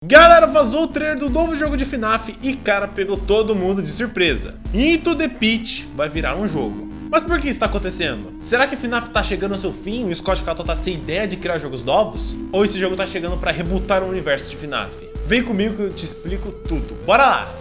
Galera, vazou o trailer do novo jogo de FNAF e cara, pegou todo mundo de surpresa. Into the Pit vai virar um jogo. Mas por que isso está acontecendo? Será que FNAF tá chegando ao seu fim e o Scott Cawthon tá sem ideia de criar jogos novos? Ou esse jogo tá chegando para rebootar o universo de FNAF? Vem comigo que eu te explico tudo. Bora lá!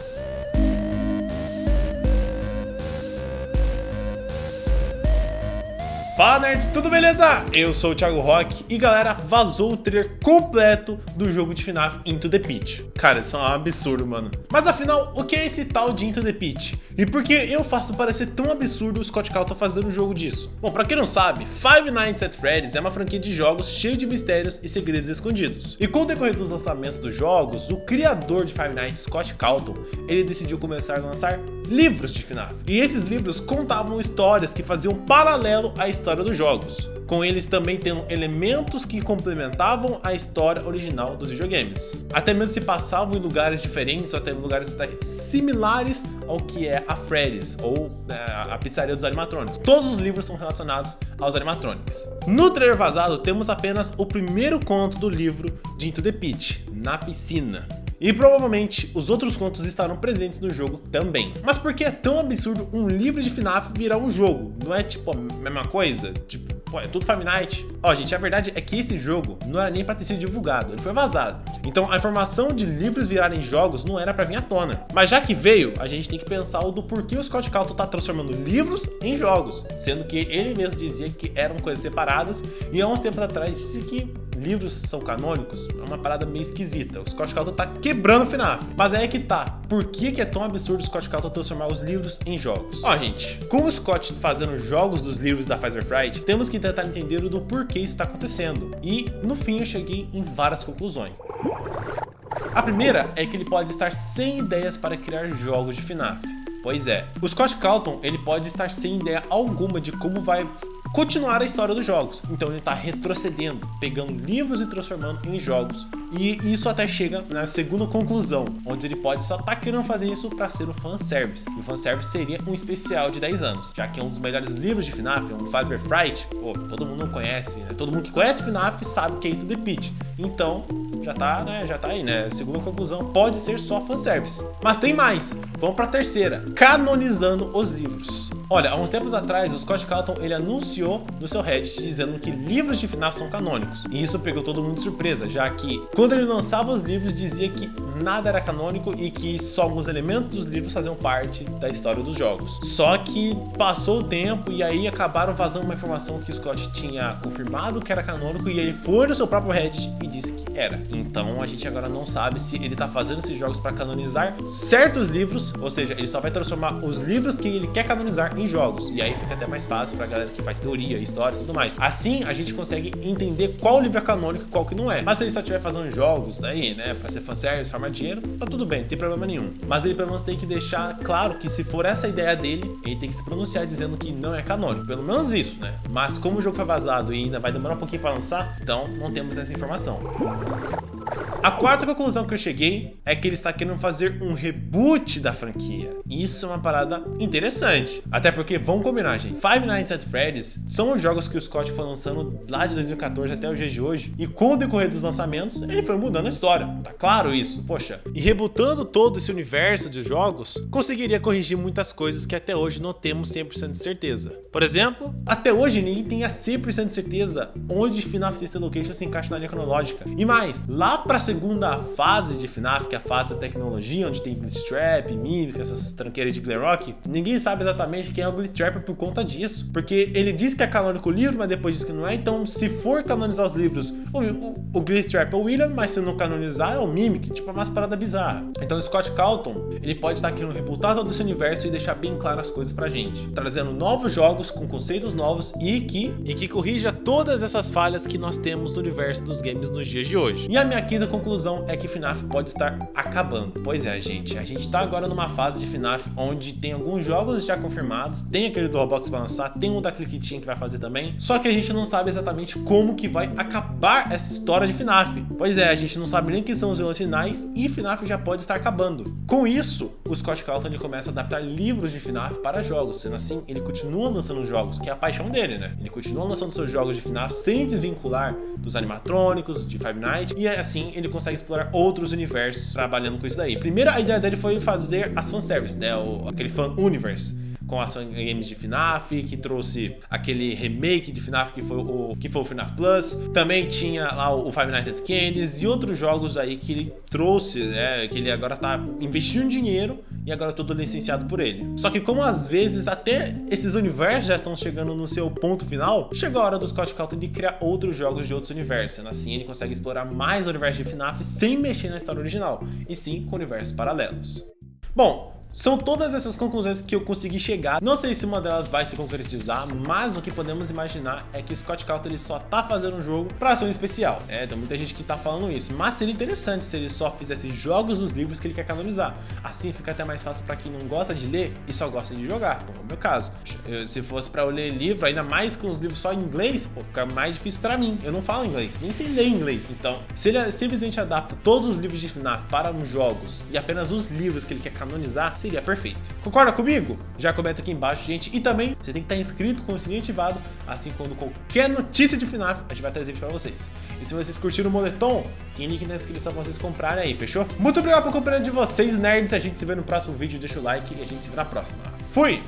Fala nerds, tudo beleza? Eu sou o Thiago Rock e galera, vazou o trailer completo do jogo de FNAF Into the Pit. Cara, isso é um absurdo, mano. Mas afinal, o que é esse tal de Into the Pit? E por que eu faço parecer tão absurdo o Scott Cawthon fazendo um jogo disso? Bom, pra quem não sabe, Five Nights at Freddy's é uma franquia de jogos cheia de mistérios e segredos escondidos. E com o decorrer dos lançamentos dos jogos, o criador de Five Nights, Scott Cawthon, ele decidiu começar a lançar livros de FNAF. E esses livros contavam histórias que faziam paralelo à história dos jogos, com eles também tendo elementos que complementavam a história original dos videogames. Até mesmo se passavam em lugares diferentes ou até em lugares similares ao que é a Freddy's ou a pizzaria dos animatrônicos. Todos os livros são relacionados aos animatrônicos. No trailer vazado temos apenas o primeiro conto do livro de Into the Pit, Na Piscina. E provavelmente os outros contos estarão presentes no jogo também. Mas por que é tão absurdo um livro de FNAF virar um jogo? Não é tipo a mesma coisa? Tipo, pô, é tudo Five Nights. Ó, gente, a verdade é que esse jogo não era nem pra ter sido divulgado, ele foi vazado. Então a informação de livros virarem jogos não era pra vir à tona. Mas já que veio, a gente tem que pensar do porquê o Scott Cawthon tá transformando livros em jogos. Sendo que ele mesmo dizia que eram coisas separadas e há uns tempos atrás disse que livros são canônicos, é uma parada meio esquisita. O Scott Cawthon tá quebrando o FNAF. Mas aí é que tá. Por que é tão absurdo o Scott Cawthon transformar os livros em jogos? Ó, gente, com o Scott fazendo jogos dos livros da Five Nights at Freddy's, temos que tentar entender do porquê isso tá acontecendo. E, no fim, eu cheguei em várias conclusões. A primeira é que ele pode estar sem ideias para criar jogos de FNAF. Pois é, o Scott Cawthon, ele pode estar sem ideia alguma de como vai continuar a história dos jogos. Então ele tá retrocedendo, pegando livros e transformando em jogos. E isso até chega na segunda conclusão, onde ele pode só estar querendo fazer isso para ser um fanservice. E o fanservice seria um especial de 10 anos, já que é um dos melhores livros de FNAF, um Five Nights at Freddy's. Pô, todo mundo não conhece, né? Todo mundo que conhece FNAF sabe que é Into the Pit. Então, já tá aí, né? Segunda conclusão, pode ser só fanservice. Mas tem mais, vamos pra terceira, canonizando os livros. Olha, há uns tempos atrás, o Scott Cawthon, ele anunciou no seu Reddit dizendo que livros de FNAF são canônicos. E isso pegou todo mundo de surpresa, já que quando ele lançava os livros, dizia que nada era canônico e que só alguns elementos dos livros faziam parte da história dos jogos. Só que passou o tempo e aí acabaram vazando uma informação que o Scott tinha confirmado que era canônico e ele foi no seu próprio Reddit e disse que era. Então a gente agora não sabe se ele tá fazendo esses jogos para canonizar certos livros, ou seja, ele só vai transformar os livros que ele quer canonizar em jogos. E aí fica até mais fácil pra galera que faz teoria, história e tudo mais. Assim a gente consegue entender qual livro é canônico e qual que não é. Mas se ele só estiver fazendo jogos aí, né, pra ser fanservice, farmar dinheiro, tá tudo bem, não tem problema nenhum. Mas ele pelo menos tem que deixar claro que se for essa a ideia dele, ele tem que se pronunciar dizendo que não é canônico. Pelo menos isso, né? Mas como o jogo foi vazado e ainda vai demorar um pouquinho pra lançar, então não temos essa informação. A quarta conclusão que eu cheguei é que ele está querendo fazer um reboot da franquia. Isso é uma parada interessante. Até porque, vamos combinar, gente, Five Nights at Freddy's são os jogos que o Scott foi lançando lá de 2014 até os dias de hoje. E com o decorrer dos lançamentos, ele foi mudando a história. Tá claro isso, poxa. E rebootando todo esse universo de jogos, conseguiria corrigir muitas coisas que até hoje não temos 100% de certeza. Por exemplo, até hoje ninguém tem a 100% de certeza onde FNAF System Location se encaixa na linha cronológica. E mais, lá pra segunda fase de FNAF, que é a fase da tecnologia, onde tem Glitch Trap, Mimic, essas tranqueiras de Glamrock, ninguém sabe exatamente quem é o Glitch Trapper por conta disso. Porque ele diz que é canônico o livro, mas depois diz que não é. Então, se for canonizar os livros, o Glitch Trapper é o William, mas se não canonizar, é o Mimic. Tipo, é umas paradas bizarras. Então, o Scott Cawthon, ele pode estar querendo rebootar todo esse universo e deixar bem claro as coisas pra gente. Trazendo novos jogos, com conceitos novos e que corrija todas essas falhas que nós temos no universo dos games nos dias de hoje. E a minha quinta conclusão é que FNAF pode estar acabando. Pois é, gente, a gente tá agora numa fase de FNAF onde tem alguns jogos já confirmados, tem aquele do Roblox que vai lançar, tem um da Click Team que vai fazer também, só que a gente não sabe exatamente como que vai acabar essa história de FNAF. Pois é, a gente não sabe nem quem são os vilões finais e FNAF já pode estar acabando. Com isso, o Scott Cawthon ele começa a adaptar livros de FNAF para jogos, sendo assim, ele continua lançando jogos, que é a paixão dele, né? Ele continua lançando seus jogos de FNAF sem desvincular dos animatrônicos, de Five Nights, e assim ele ele consegue explorar outros universos trabalhando com isso daí. Primeiro, a ideia dele foi fazer as fanservice, né? Aquele fan universe, com as games de FNAF, que trouxe aquele remake de FNAF que foi o FNAF Plus. Também tinha lá o Five Nights at Candy's e outros jogos aí que ele trouxe, né? Que ele agora tá investindo dinheiro e agora tudo licenciado por ele. Só que como às vezes até esses universos já estão chegando no seu ponto final, chegou a hora do Scott Cawthon de criar outros jogos de outros universos. Assim ele consegue explorar mais o universo de FNAF sem mexer na história original, e sim com universos paralelos. Bom, são todas essas conclusões que eu consegui chegar. Não sei se uma delas vai se concretizar, mas o que podemos imaginar é que Scott Cawthon ele só tá fazendo um jogo pra ser um especial. Tem muita gente que tá falando isso, mas seria interessante se ele só fizesse jogos dos livros que ele quer canonizar. Assim fica até mais fácil pra quem não gosta de ler e só gosta de jogar, como é o meu caso. Se fosse pra eu ler livro, ainda mais com os livros só em inglês, pô, fica mais difícil pra mim. Eu não falo inglês, nem sei ler inglês. Então, se ele simplesmente adapta todos os livros de FNAF para uns jogos e apenas os livros que ele quer canonizar, seria perfeito. Concorda comigo? Já comenta aqui embaixo, gente. E também, você tem que estar inscrito com o sininho ativado, assim quando qualquer notícia de FNAF, a gente vai trazer pra vocês. E se vocês curtiram o moletom, tem link na descrição pra vocês comprarem aí, fechou? Muito obrigado por companhia de vocês, nerds. A gente se vê no próximo vídeo. Deixa o like e a gente se vê na próxima. Fui!